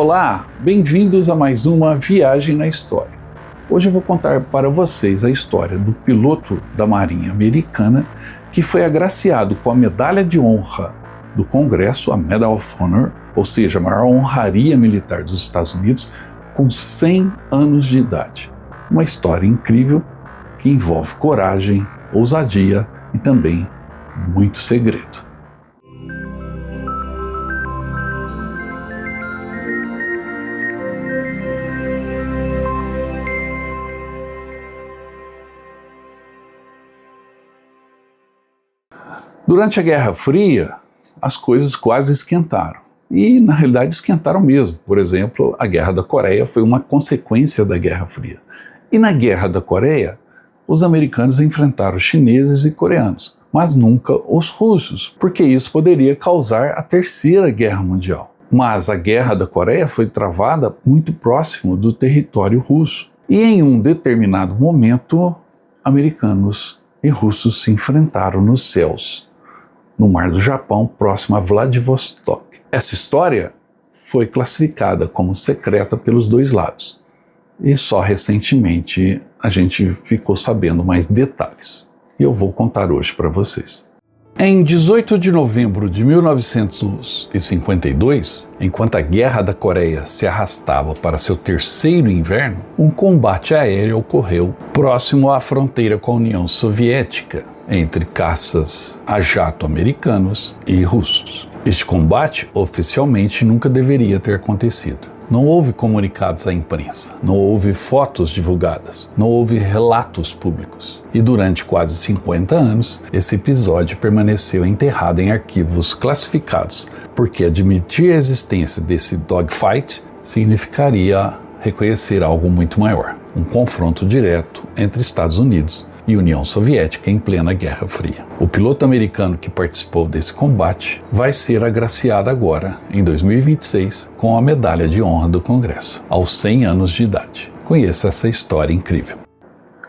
Olá, bem-vindos a mais uma Viagem na História. Hoje eu vou contar para vocês a história do piloto da Marinha Americana que foi agraciado com a Medalha de Honra do Congresso, a Medal of Honor, ou seja, a maior honraria militar dos Estados Unidos, com 100 anos de idade. Uma história incrível que envolve coragem, ousadia e também muito segredo. Durante a Guerra Fria, as coisas quase esquentaram. E, na realidade, esquentaram mesmo. Por exemplo, a Guerra da Coreia foi uma consequência da Guerra Fria. E na Guerra da Coreia, os americanos enfrentaram os chineses e coreanos, mas nunca os russos, porque isso poderia causar a Terceira Guerra Mundial. Mas a Guerra da Coreia foi travada muito próximo do território russo. E em um determinado momento, americanos e russos se enfrentaram nos céus, no Mar do Japão, próximo a Vladivostok. Essa história foi classificada como secreta pelos dois lados. E só recentemente a gente ficou sabendo mais detalhes. E eu vou contar hoje para vocês. Em 18 de novembro de 1952, enquanto a Guerra da Coreia se arrastava para seu terceiro inverno, um combate aéreo ocorreu próximo à fronteira com a União Soviética, entre caças a jato americanos e russos. Este combate oficialmente nunca deveria ter acontecido. Não houve comunicados à imprensa, não houve fotos divulgadas, não houve relatos públicos. E durante quase 50 anos, esse episódio permaneceu enterrado em arquivos classificados, porque admitir a existência desse dogfight significaria reconhecer algo muito maior, um confronto direto entre Estados Unidos e União Soviética em plena Guerra Fria. O piloto americano que participou desse combate vai ser agraciado agora, em 2026, com a Medalha de Honra do Congresso, aos 100 anos de idade. Conheça essa história incrível.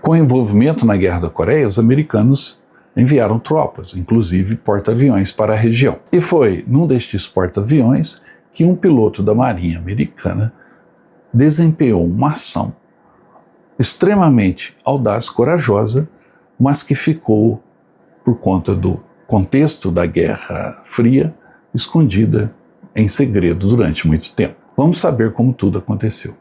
Com o envolvimento na Guerra da Coreia, os americanos enviaram tropas, inclusive porta-aviões, para a região. E foi num destes porta-aviões que um piloto da Marinha Americana desempenhou uma ação extremamente audaz, corajosa, mas que ficou, por conta do contexto da Guerra Fria, escondida em segredo durante muito tempo. Vamos saber como tudo aconteceu.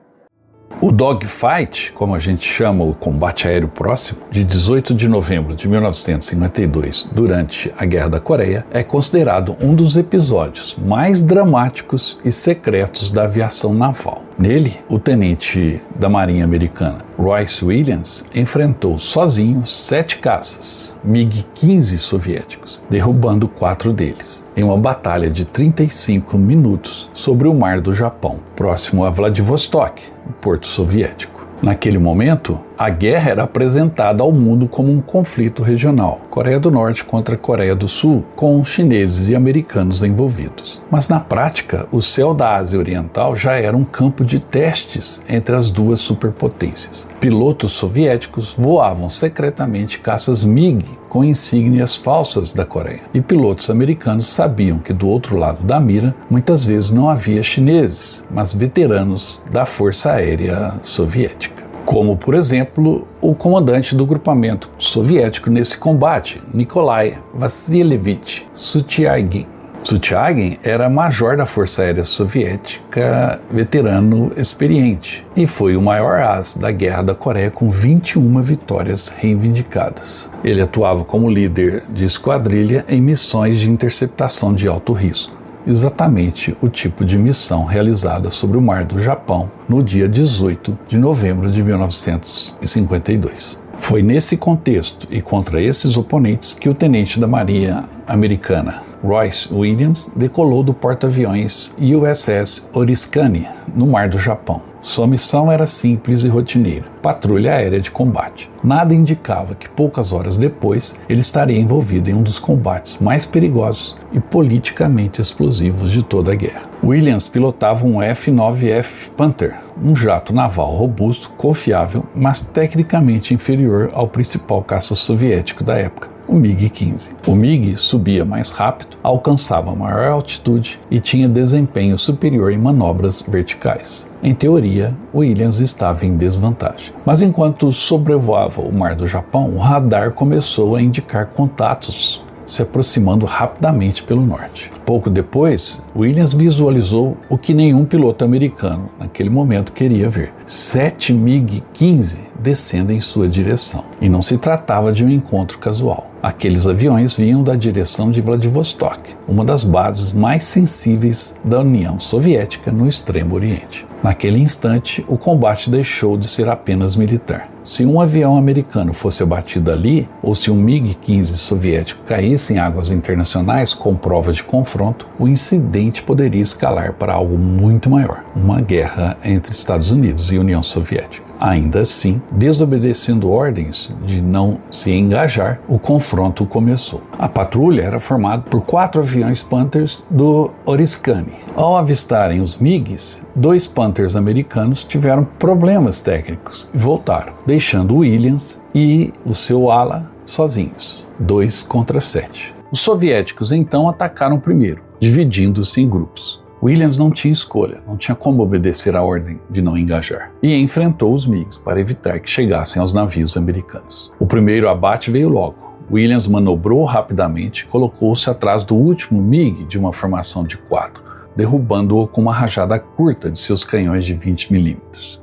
O dogfight, como a gente chama o combate aéreo próximo, de 18 de novembro de 1952, durante a Guerra da Coreia, é considerado um dos episódios mais dramáticos e secretos da aviação naval. Nele, o tenente da Marinha Americana, Royce Williams, enfrentou sozinho 7 caças MiG-15 soviéticos, derrubando 4 deles, em uma batalha de 35 minutos sobre o Mar do Japão, próximo a Vladivostok, o porto soviético. Naquele momento, a guerra era apresentada ao mundo como um conflito regional, Coreia do Norte contra a Coreia do Sul, com chineses e americanos envolvidos. Mas na prática, o céu da Ásia Oriental já era um campo de testes entre as duas superpotências. Pilotos soviéticos voavam secretamente caças MiG com insígnias falsas da Coreia, e pilotos americanos sabiam que do outro lado da mira, muitas vezes não havia chineses, mas veteranos da Força Aérea Soviética. Como, por exemplo, o comandante do grupamento soviético nesse combate, Nikolai Vassilievich Sutyagin. Sutyagin era major da Força Aérea Soviética, veterano experiente, e foi o maior as da Guerra da Coreia com 21 vitórias reivindicadas. Ele atuava como líder de esquadrilha em missões de interceptação de alto risco, exatamente o tipo de missão realizada sobre o Mar do Japão no dia 18 de novembro de 1952. Foi nesse contexto e contra esses oponentes que o tenente da Marinha Americana, Royce Williams, decolou do porta-aviões USS Oriskany, no Mar do Japão. Sua missão era simples e rotineira: patrulha aérea de combate. Nada indicava que poucas horas depois ele estaria envolvido em um dos combates mais perigosos e politicamente explosivos de toda a guerra. Williams pilotava um F-9F Panther, um jato naval robusto, confiável, mas tecnicamente inferior ao principal caça soviético da época, o MiG-15. O MiG subia mais rápido, alcançava maior altitude e tinha desempenho superior em manobras verticais. Em teoria, Williams estava em desvantagem. Mas enquanto sobrevoava o Mar do Japão, o radar começou a indicar contatos se aproximando rapidamente pelo norte. Pouco depois, Williams visualizou o que nenhum piloto americano naquele momento queria ver: 7 MiG-15 descendo em sua direção. E não se tratava de um encontro casual. Aqueles aviões vinham da direção de Vladivostok, uma das bases mais sensíveis da União Soviética no Extremo Oriente. Naquele instante, o combate deixou de ser apenas militar. Se um avião americano fosse abatido ali, ou se um MiG-15 soviético caísse em águas internacionais com prova de confronto, o incidente poderia escalar para algo muito maior, uma guerra entre Estados Unidos e União Soviética. Ainda assim, desobedecendo ordens de não se engajar, o confronto começou. A patrulha era formada por 4 aviões Panthers do Oriskany. Ao avistarem os MiGs, 2 Panthers americanos tiveram problemas técnicos e voltaram, deixando Williams e o seu ala sozinhos, 2 contra 7. Os soviéticos então atacaram primeiro, dividindo-se em grupos. Williams não tinha escolha, não tinha como obedecer à ordem de não engajar, e enfrentou os MiGs para evitar que chegassem aos navios americanos. O primeiro abate veio logo. Williams manobrou rapidamente e colocou-se atrás do último MiG de uma formação de 4, derrubando-o com uma rajada curta de seus canhões de 20 mm.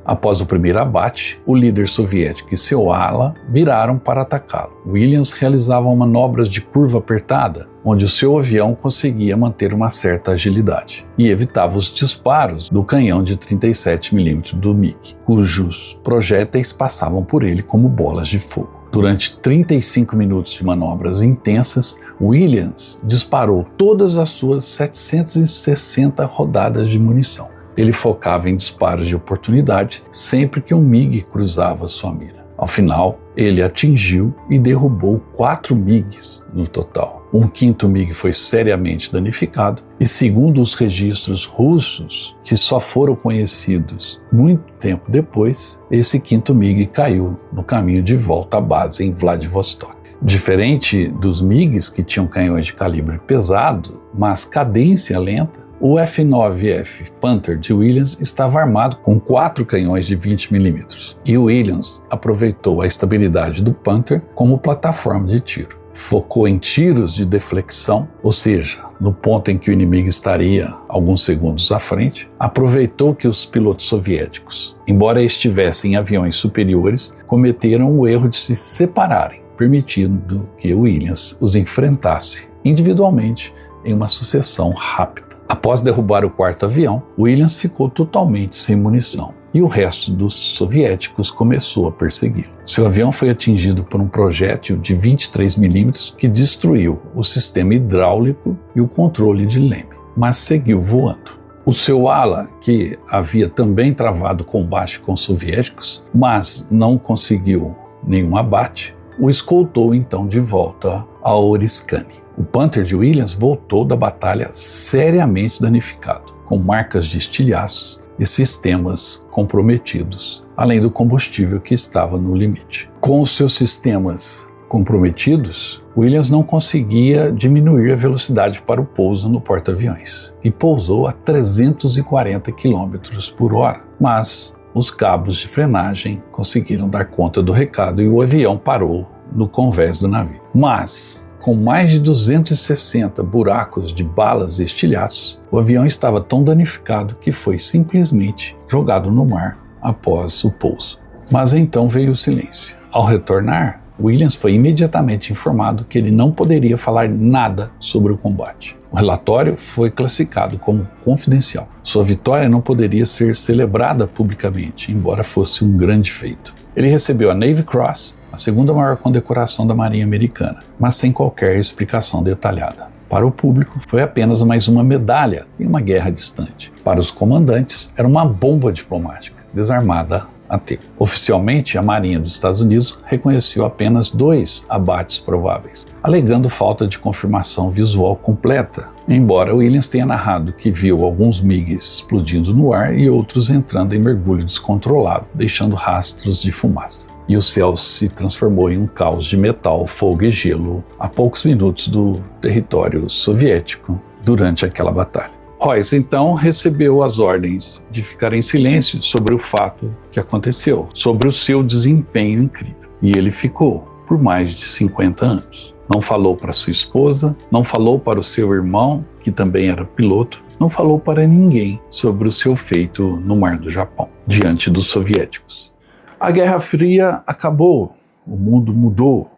Após o primeiro abate, o líder soviético e seu ala viraram para atacá-lo. Williams realizava manobras de curva apertada, onde o seu avião conseguia manter uma certa agilidade e evitava os disparos do canhão de 37 mm do MiG, cujos projéteis passavam por ele como bolas de fogo. Durante 35 minutos de manobras intensas, Williams disparou todas as suas 760 rodadas de munição. Ele focava em disparos de oportunidade sempre que um MiG cruzava sua mira. Ao final, ele atingiu e derrubou 4 MiGs no total. Um 5º MiG foi seriamente danificado e, segundo os registros russos, que só foram conhecidos muito tempo depois, esse 5º MiG caiu no caminho de volta à base em Vladivostok. Diferente dos MiGs que tinham canhões de calibre pesado, mas cadência lenta, o F-9F Panther de Williams estava armado com 4 canhões de 20 mm, e Williams aproveitou a estabilidade do Panther como plataforma de tiro. Focou em tiros de deflexão, ou seja, no ponto em que o inimigo estaria alguns segundos à frente, aproveitou que os pilotos soviéticos, embora estivessem em aviões superiores, cometeram o erro de se separarem, permitindo que Williams os enfrentasse individualmente em uma sucessão rápida. Após derrubar o 4º avião, Williams ficou totalmente sem munição e o resto dos soviéticos começou a persegui-lo. Seu avião foi atingido por um projétil de 23 mm que destruiu o sistema hidráulico e o controle de leme, mas seguiu voando. O seu ala, que havia também travado combate com os soviéticos, mas não conseguiu nenhum abate, o escoltou então de volta a Oriskany. O Panther de Williams voltou da batalha seriamente danificado, com marcas de estilhaços e sistemas comprometidos, além do combustível que estava no limite. Com os seus sistemas comprometidos, Williams não conseguia diminuir a velocidade para o pouso no porta-aviões e pousou a 340 km por hora, mas os cabos de frenagem conseguiram dar conta do recado e o avião parou no convés do navio. Mas, com mais de 260 buracos de balas e estilhaços, o avião estava tão danificado que foi simplesmente jogado no mar após o pouso. Mas então veio o silêncio. Ao retornar, Williams foi imediatamente informado que ele não poderia falar nada sobre o combate. O relatório foi classificado como confidencial. Sua vitória não poderia ser celebrada publicamente, embora fosse um grande feito. Ele recebeu a Navy Cross, a segunda maior condecoração da Marinha Americana, mas sem qualquer explicação detalhada. Para o público, foi apenas mais uma medalha em uma guerra distante. Para os comandantes, era uma bomba diplomática, desarmada a ter. Oficialmente, a Marinha dos Estados Unidos reconheceu apenas 2 abates prováveis, alegando falta de confirmação visual completa, embora Williams tenha narrado que viu alguns MiGs explodindo no ar e outros entrando em mergulho descontrolado, deixando rastros de fumaça. E o céu se transformou em um caos de metal, fogo e gelo a poucos minutos do território soviético durante aquela batalha. Royce, então, recebeu as ordens de ficar em silêncio sobre o fato que aconteceu, sobre o seu desempenho incrível. E ele ficou por mais de 50 anos. Não falou para sua esposa, não falou para o seu irmão, que também era piloto, não falou para ninguém sobre o seu feito no Mar do Japão, diante dos soviéticos. A Guerra Fria acabou, o mundo mudou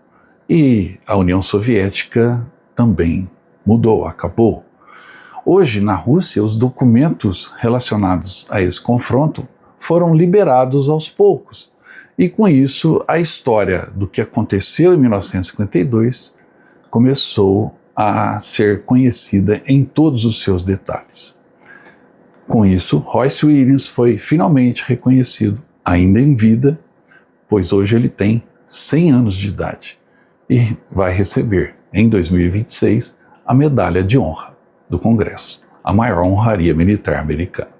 e a União Soviética também mudou, acabou. Hoje, na Rússia, os documentos relacionados a esse confronto foram liberados aos poucos. E com isso, a história do que aconteceu em 1952 começou a ser conhecida em todos os seus detalhes. Com isso, Royce Williams foi finalmente reconhecido, ainda em vida, pois hoje ele tem 100 anos de idade e vai receber, em 2026, a Medalha de Honra do Congresso, a maior honraria militar americana.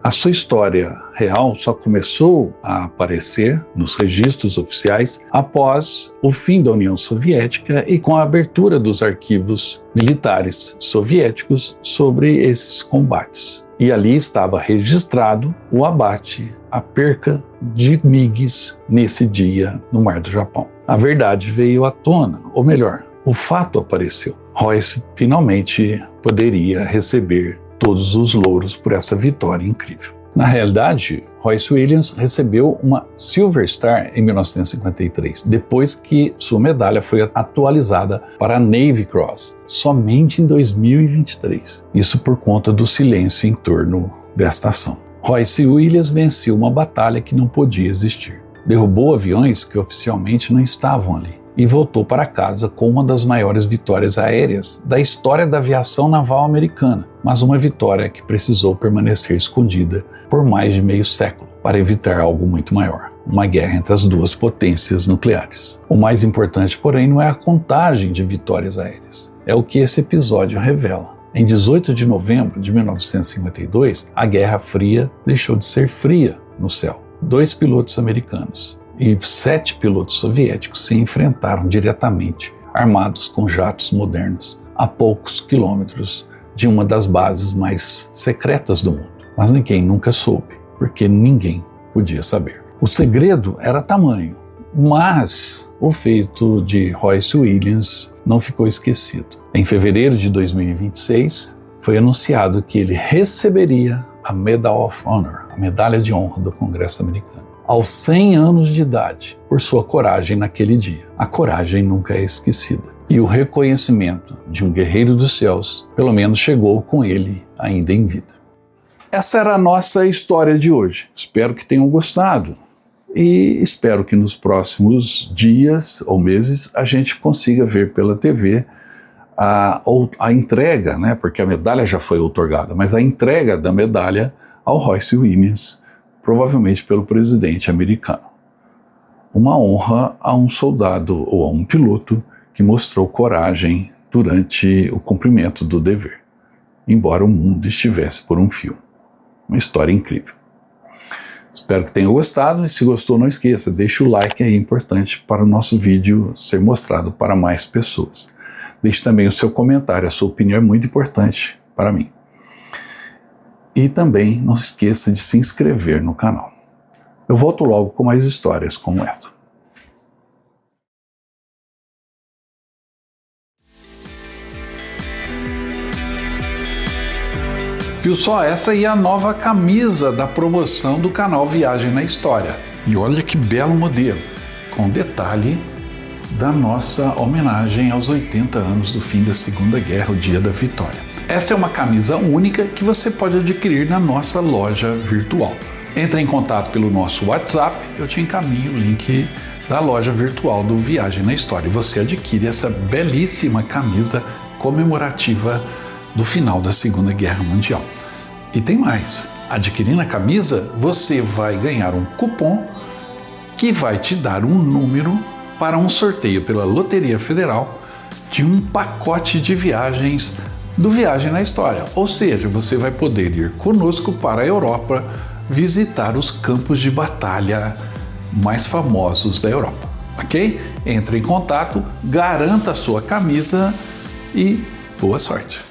A sua história real só começou a aparecer nos registros oficiais após o fim da União Soviética e com a abertura dos arquivos militares soviéticos sobre esses combates. E ali estava registrado o abate, a perca de MiGs nesse dia no Mar do Japão. A verdade veio à tona, ou melhor, o fato apareceu. Royce finalmente poderia receber todos os louros por essa vitória incrível. Na realidade, Royce Williams recebeu uma Silver Star em 1953, depois que sua medalha foi atualizada para a Navy Cross, somente em 2023. Isso por conta do silêncio em torno desta ação. Royce Williams venceu uma batalha que não podia existir. Derrubou aviões que oficialmente não estavam ali e voltou para casa com uma das maiores vitórias aéreas da história da aviação naval americana, mas uma vitória que precisou permanecer escondida por mais de meio século para evitar algo muito maior, uma guerra entre as duas potências nucleares. O mais importante, porém, não é a contagem de vitórias aéreas, é o que esse episódio revela. Em 18 de novembro de 1952, a Guerra Fria deixou de ser fria no céu. 2 pilotos americanos e 7 pilotos soviéticos se enfrentaram diretamente, armados com jatos modernos, a poucos quilômetros de uma das bases mais secretas do mundo. Mas ninguém nunca soube, porque ninguém podia saber. O segredo era tamanho, mas o feito de Royce Williams não ficou esquecido. Em fevereiro de 2026, foi anunciado que ele receberia a Medal of Honor, a Medalha de Honra do Congresso americano, aos 100 anos de idade, por sua coragem naquele dia. A coragem nunca é esquecida. E o reconhecimento de um guerreiro dos céus, pelo menos chegou com ele ainda em vida. Essa era a nossa história de hoje. Espero que tenham gostado. E espero que nos próximos dias ou meses a gente consiga ver pela TV a entrega, né, porque a medalha já foi outorgada, mas a entrega da medalha ao Royce Williams, provavelmente pelo presidente americano. Uma honra a um soldado ou a um piloto que mostrou coragem durante o cumprimento do dever, embora o mundo estivesse por um fio. Uma história incrível. Espero que tenham gostado e se gostou não esqueça, deixe o like aí, importante para o nosso vídeo ser mostrado para mais pessoas. Deixe também o seu comentário, a sua opinião é muito importante para mim. E também não se esqueça de se inscrever no canal. Eu volto logo com mais histórias como essa. Viu só? Essa aí é a nova camisa da promoção do canal Viagem na História. E olha que belo modelo, com detalhe da nossa homenagem aos 80 anos do fim da Segunda Guerra, o Dia da Vitória. Essa é uma camisa única que você pode adquirir na nossa loja virtual. Entre em contato pelo nosso WhatsApp, eu te encaminho o link da loja virtual do Viagem na História. E você adquire essa belíssima camisa comemorativa do final da Segunda Guerra Mundial. E tem mais, Adquirindo a camisa, você vai ganhar um cupom que vai te dar um número para um sorteio pela Loteria Federal de um pacote de viagens do Viagem na História. Ou seja, você vai poder ir conosco para a Europa visitar os campos de batalha mais famosos da Europa, ok? Entre em contato, garanta a sua camisa e boa sorte!